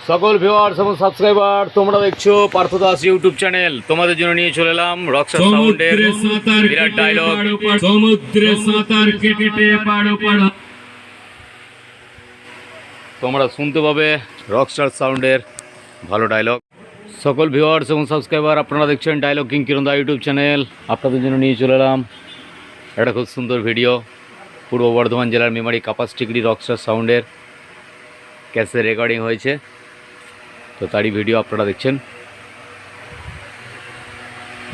সকল ভিউয়ার্স এবং সাবস্ক্রাইবার, তোমরা দেখছো পার্থ দাস ইউটিউব চ্যানেল। তোমাদের জন্য নিয়ে চলে এলাম রকস্টার সাউন্ডের বিরাট ডায়লগ। সমুদ্রে সাঁতার কেটে পাড়ো পাড়ো। তোমরা শুনতে পাবে রকস্টার সাউন্ডের ভালো ডায়লগ। সকল ভিউয়ার্স এবং সাবস্ক্রাইবার, আপনারা দেখছেন ডায়লগ কিং কিরণ দা ইউটিউব চ্যানেল। আপনাদের জন্য নিয়ে চলে এলাম একটা খুব সুন্দর ভিডিও। পূর্ব বর্ধমান জেলার মেমারি কাপাসটিগড়ি রকস্টার সাউন্ডের ক্যাসেট রেকর্ডিং হয়েছে, তো তারই ভিডিও আপনারা দেখছেন।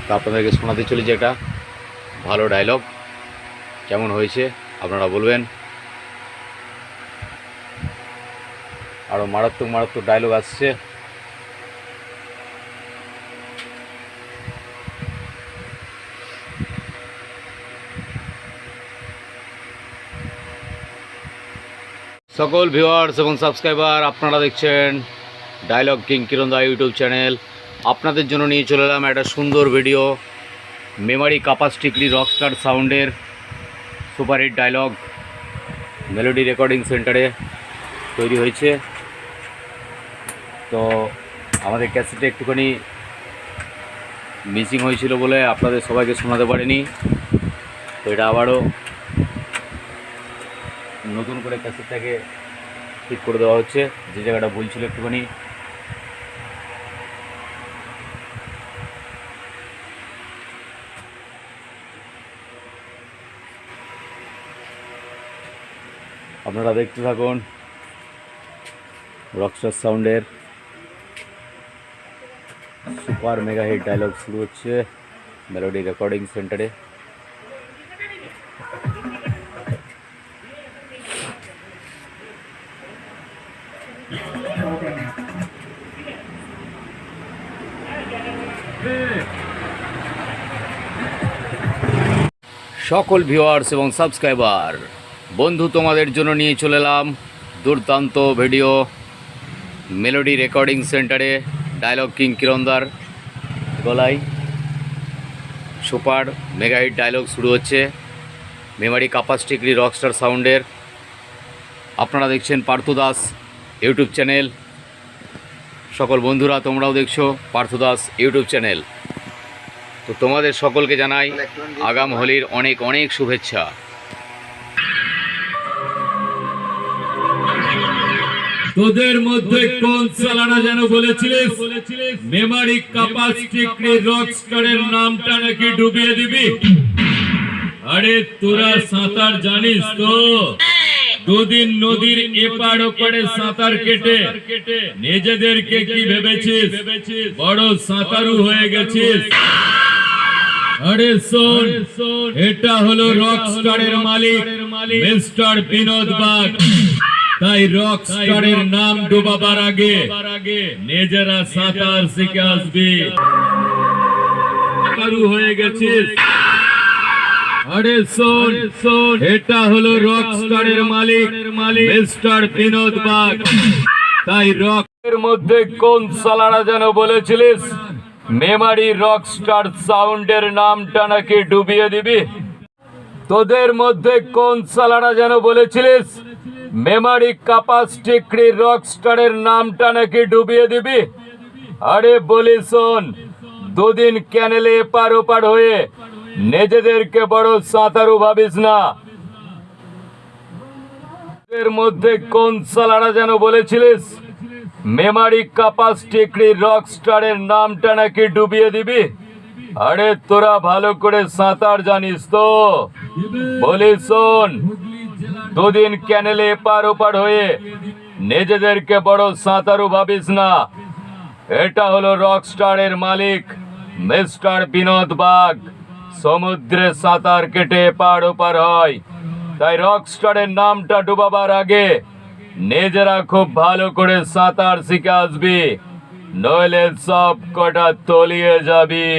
তো আপনাদেরকে শোনাতে চলেছে একটা ভালো ডায়লগ। কেমন হয়েছে আপনারা বলবেন। আরও মারাত্মক মারাত্মক ডায়লগ আসছে। সকল ভিউয়ার্স এবং সাবস্ক্রাইবার, আপনারা দেখছেন ডায়লগ কিং কিরণ দা ইউটিউব চ্যানেল। আপনাদের জন্য নিয়ে চলে এলাম একটা সুন্দর ভিডিও। মেমারি কাপাসটিগড়ি রকস্টার সাউন্ডের সুপারহিট ডায়লগ মেলোডি রেকর্ডিং সেন্টারে তৈরি হয়েছে। তো আমাদের ক্যাসেটে একটুখানি মিসিং হয়েছিল বলে আপনাদের সবাইকে শোনাতে পারিনি। তো এটা আবারও নতুন করে ক্যাসেটটাকে ঠিক করে দেওয়া হচ্ছে, যে জায়গাটা ভুল ছিল একটুখানি। আপনারা দেখতে থাকুন। রকস্টার সাউন্ডের সুপার মেগা হিট ডায়লগ শুরু হচ্ছে মেলোডি রেকর্ডিং সেন্টারে। সকল ভিউয়ার্স এবং সাবস্ক্রাইবার বন্ধু, তোমাদের জন্য নিয়ে চলে এলাম দুর্দান্ত ভিডিও মেলোডি রেকর্ডিং সেন্টারে। ডায়লগ কিং কিরণদার গলায় সুপার মেগা হিট ডায়লগ শুরু হচ্ছে মেমারি কাপাসটিগড়ি রকস্টার সাউন্ডের। আপনারা দেখছেন পার্থ দাস ইউটিউব চ্যানেল। সকল বন্ধুরা, তোমরাও দেখছো পার্থ দাস ইউটিউব চ্যানেল। তো তোমাদের সকলকে জানাই আগাম হোলির অনেক অনেক শুভেচ্ছা। তোদের মধ্যে কোন সালারা যেন বলেছিলিস মেমারি কাপাসটিগড়ি রকস্টারের নামটা নাকি ডুবিয়ে দিবি? আরে তোরা সাঁতার জানিস তো? দুদিন নদীর এপার ওপারে সাঁতার কেটে নিজেদেরকে কি ভেবেছিস বড় সাঁতারু হয়ে গেছিস? আরে শোন, এটা হলো রকস্টারের মালিক মিস্টার বিনোদ বাগ। তাই রকস্টারের নাম ডুবাবার আগে নিজেরা সাঁতার শিখে আসবি। সাঁতারু হয়ে গেছিস? আরে শোন, এটা হলো রকস্টারের মালিক মিস্টার বিনোদ বাগ। তাই রকের মধ্যে কোন সালারা যেন বলেছিলিস মেমারি রকস্টার সাউন্ডের নামটা নাকি ডুবিয়ে দিবি? তোদের মধ্যে কোন সালারা যেন বলেছিলিস মেমারি কাপাসটিগড়ি রকস্টারের নামটা নাকি ডুবিয়ে দিবি? আরে বলি শোন, দুদিন ক্যানেলে এপার ওপার হয়ে নিজেদেরকে বড় সাঁতারু ভাবিস না। এর মধ্যে কোন সালারা যেন বলেছিলিস মেমারি কাপাসটিগড়ি রকস্টারের নামটা নাকি ডুবিয়ে দিবি? আরে তোরা ভালো করে সাঁতার জানিস তো? বলি শোন, দুদিন ক্যানেলে এপার ওপার হয়ে নিজেদেরকে বড় সাঁতারু ভাবিস না। এটা হলো রকস্টারের মালিক মিস্টার বিনোদ বাগ। সমুদ্রে সাঁতার কেটে এপার ওপার হয়, তাই রকস্টারের নামটা ডুবাবার আগে নিজেরা খুব ভালো করে সাঁতার শিখে আসবি, নইলে সব কটা তলিয়ে যাবি।